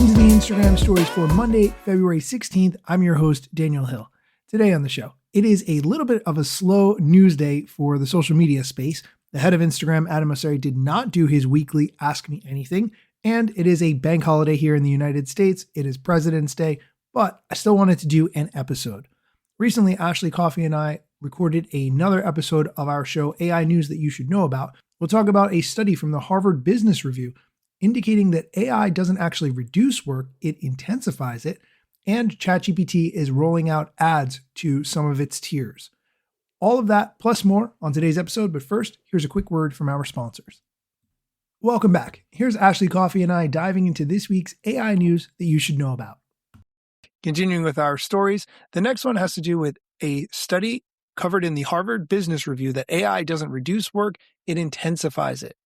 Welcome to the Instagram stories for Monday, February 16th. I'm your host, Daniel Hill. Today on the show, it is a little bit of a slow news day for the social media space. The head of Instagram, Adam Mosseri, did not do his weekly Ask Me Anything, and it is a bank holiday here in the United States. It is President's Day, but I still wanted to do an episode. Recently, Ashley Coffey and I recorded another episode of our show, AI News That You Should Know About. We'll talk about a study from the Harvard Business Review indicating that AI doesn't actually reduce work, it intensifies it, and ChatGPT is rolling out ads to some of its tiers. All of that plus more on today's episode, but first, here's a quick word from our sponsors. Welcome back. Here's Ashley Coffey and I diving into this week's AI news that you should know about. Continuing with our stories, the next one has to do with a study covered in the Harvard Business Review that AI doesn't reduce work, it intensifies it.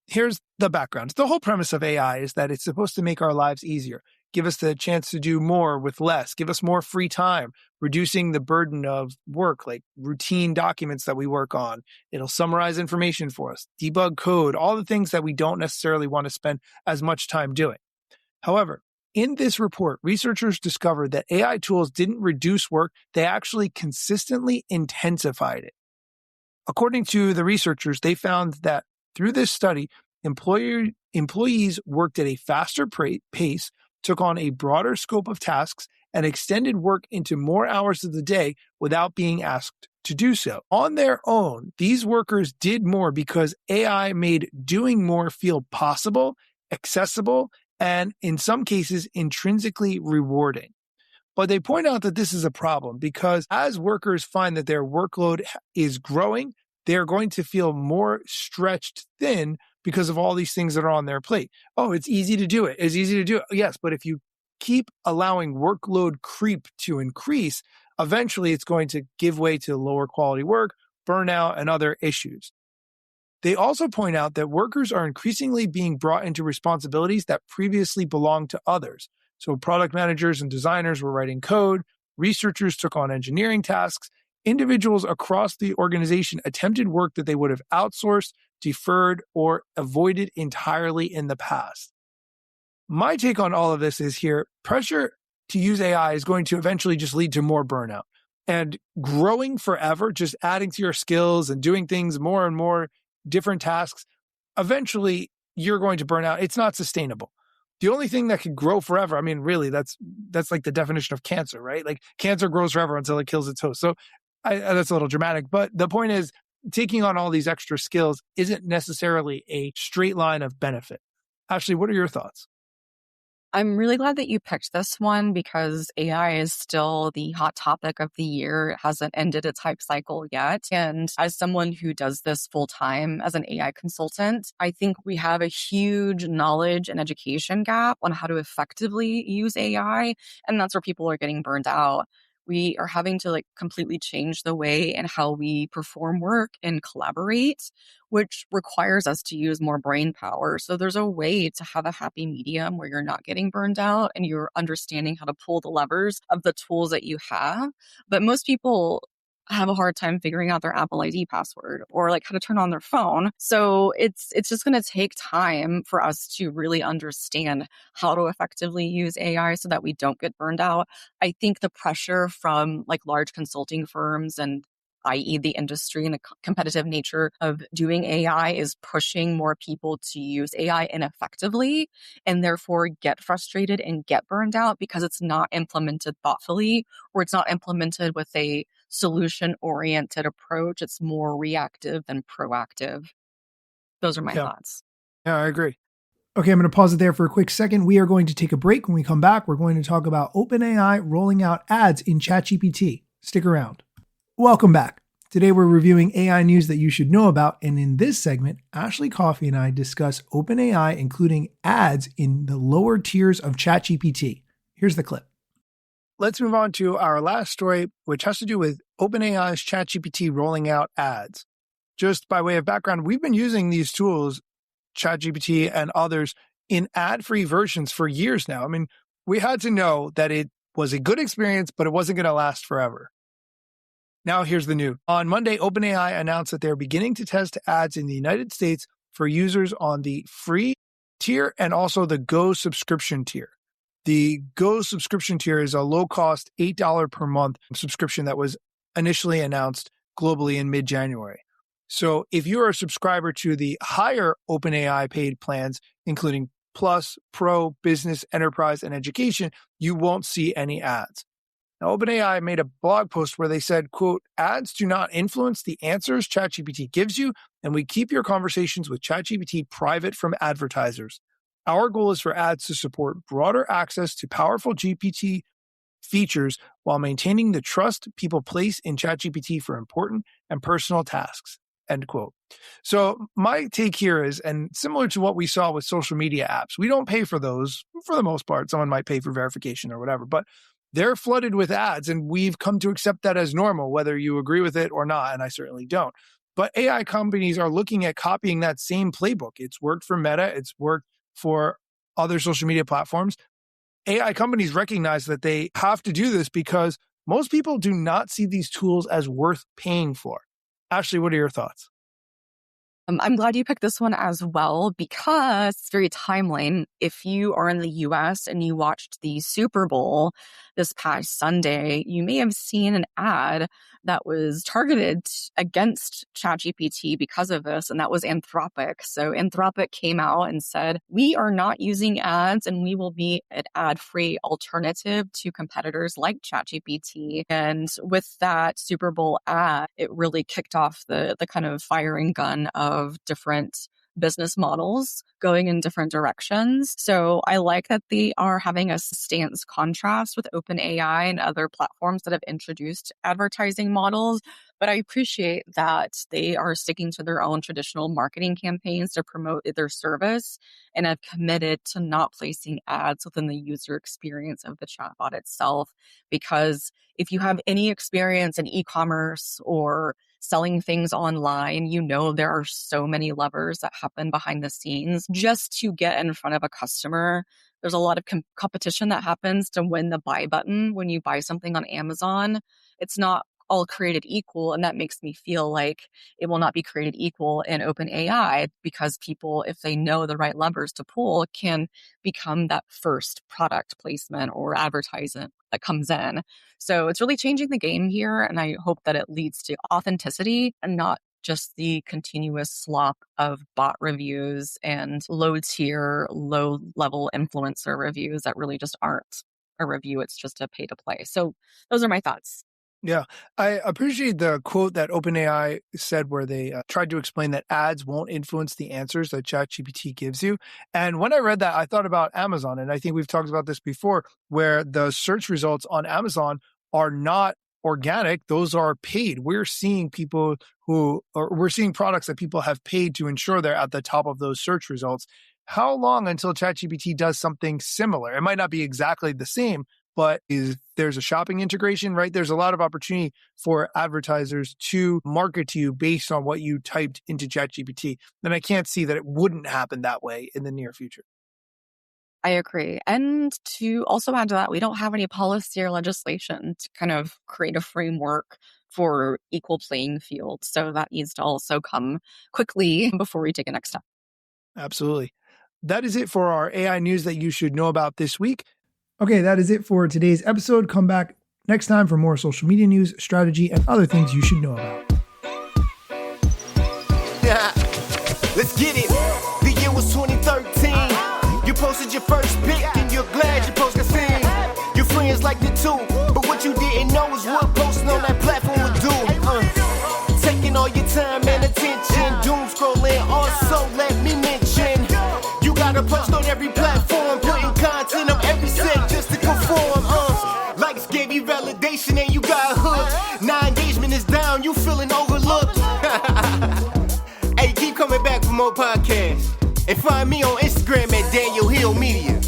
Here's the background. The whole premise of AI is that it's supposed to make our lives easier, give us the chance to do more with less, give us more free time, reducing the burden of work, like routine documents that we work on. It'll summarize information for us, debug code, all the things that we don't necessarily want to spend as much time doing. However, in this report, researchers discovered that AI tools didn't reduce work, they actually consistently intensified it. According to the researchers, they found that through this study, employees worked at a faster pace, took on a broader scope of tasks, and extended work into more hours of the day without being asked to do so. On their own, these workers did more because AI made doing more feel possible, accessible, and in some cases, intrinsically rewarding. But they point out that this is a problem because as workers find that their workload is growing, they're going to feel more stretched thin because of all these things that are on their plate. Oh, it's easy to do it. It's easy to do it. Yes, but if you keep allowing workload creep to increase, eventually it's going to give way to lower quality work, burnout, and other issues. They also point out that workers are increasingly being brought into responsibilities that previously belonged to others. So product managers and designers were writing code, researchers took on engineering tasks, individuals across the organization attempted work that they would have outsourced, deferred, or avoided entirely in the past. My take on all of this is here, pressure to use AI is going to eventually just lead to more burnout. And growing forever, just adding to your skills and doing things more and more different tasks, eventually you're going to burn out. It's not sustainable. The only thing that can grow forever, I mean, really, that's like the definition of cancer, right? Like cancer grows forever until it kills its host. So that's a little dramatic, but the point is taking on all these extra skills isn't necessarily a straight line of benefit. Ashley, what are your thoughts? I'm really glad that you picked this one because AI is still the hot topic of the year. It hasn't ended its hype cycle yet. And as someone who does this full time as an AI consultant, I think we have a huge knowledge and education gap on how to effectively use AI. And that's where people are getting burned out. We are having to completely change the way and how we perform work and collaborate, which requires us to use more brain power. So there's a way to have a happy medium where you're not getting burned out and you're understanding how to pull the levers of the tools that you have. But most people have a hard time figuring out their Apple ID password or how to turn on their phone. So it's just going to take time for us to really understand how to effectively use AI so that we don't get burned out. I think the pressure from large consulting firms and i.e. the industry and the competitive nature of doing AI is pushing more people to use AI ineffectively and therefore get frustrated and get burned out because it's not implemented thoughtfully or it's not implemented with a solution-oriented approach. It's more reactive than proactive. Those are my thoughts. Yeah, I agree. Okay, I'm going to pause it there for a quick second. We are going to take a break. When we come back, we're going to talk about OpenAI rolling out ads in ChatGPT. Stick around. Welcome back. Today we're reviewing AI news that you should know about, and in this segment, Ashley Coffey and I discuss OpenAI including ads in the lower tiers of ChatGPT. Here's the clip. Let's move on to our last story, which has to do with OpenAI's ChatGPT rolling out ads. Just by way of background, we've been using these tools, ChatGPT and others, in ad-free versions for years now. I mean, we had to know that it was a good experience, but it wasn't going to last forever. Now here's the news. On Monday, OpenAI announced that they're beginning to test ads in the United States for users on the free tier and also the Go subscription tier. The Go subscription tier is a low-cost $8 per month subscription that was initially announced globally in mid-January. So if you're a subscriber to the higher OpenAI paid plans, including Plus, Pro, Business, Enterprise, and Education, you won't see any ads. Now, OpenAI made a blog post where they said, quote, ads do not influence the answers ChatGPT gives you, and we keep your conversations with ChatGPT private from advertisers. Our goal is for ads to support broader access to powerful GPT features while maintaining the trust people place in ChatGPT for important and personal tasks, end quote. So my take here is, and similar to what we saw with social media apps, we don't pay for those for the most part. Someone might pay for verification or whatever, but they're flooded with ads, and we've come to accept that as normal, whether you agree with it or not, and I certainly don't. But AI companies are looking at copying that same playbook. It's worked for Meta. It's worked for other social media platforms. AI companies recognize that they have to do this because most people do not see these tools as worth paying for. Ashley, what are your thoughts? I'm glad you picked this one as well because it's very timely. If you are in the US and you watched the Super Bowl this past Sunday, you may have seen an ad that was targeted against ChatGPT because of this, and that was Anthropic. So Anthropic came out and said, we are not using ads and we will be an ad-free alternative to competitors like ChatGPT. And with that Super Bowl ad, it really kicked off the kind of firing gun of different business models going in different directions. So I like that they are having a stance contrast with OpenAI and other platforms that have introduced advertising models. But I appreciate that they are sticking to their own traditional marketing campaigns to promote their service and have committed to not placing ads within the user experience of the chatbot itself. Because if you have any experience in e-commerce or selling things online, you know there are so many levers that happen behind the scenes just to get in front of a customer. There's a lot of competition that happens to win the buy button when you buy something on Amazon. It's not all created equal, and that makes me feel like it will not be created equal in OpenAI because people, if they know the right levers to pull, can become that first product placement or advertisement that comes in. So it's really changing the game here, and I hope that it leads to authenticity and not just the continuous slop of bot reviews and low-tier, low-level influencer reviews that really just aren't a review. It's just a pay-to-play. So those are my thoughts. Yeah, I appreciate the quote that OpenAI said where they tried to explain that ads won't influence the answers that ChatGPT gives you. And when I read that, I thought about Amazon. And I think we've talked about this before, where the search results on Amazon are not organic. Those are paid. We're seeing we're seeing products that people have paid to ensure they're at the top of those search results. How long until ChatGPT does something similar? It might not be exactly the same, but there's a shopping integration, right? There's a lot of opportunity for advertisers to market to you based on what you typed into ChatGPT. And I can't see that it wouldn't happen that way in the near future. I agree. And to also add to that, we don't have any policy or legislation to kind of create a framework for equal playing field. So that needs to also come quickly before we take a next step. Absolutely. That is it for our AI news that you should know about this week. Okay, that is it for today's episode. Come back next time for more social media news, strategy, and other things you should know about. Yeah, let's get it. The year was 2013. You posted your first pic and you're glad your post got seen. Your friends liked it too, but what you didn't know is what posting on that platform would do. Taking all your time and attention, doom scrolling. Also, let me mention, you gotta post on every platform, putting content on every set just to conform. Likes gave you validation and you got hooked. Now engagement is down, you feeling overlooked. Hey, keep coming back for more podcasts. And find me on Instagram at Daniel Hill Media.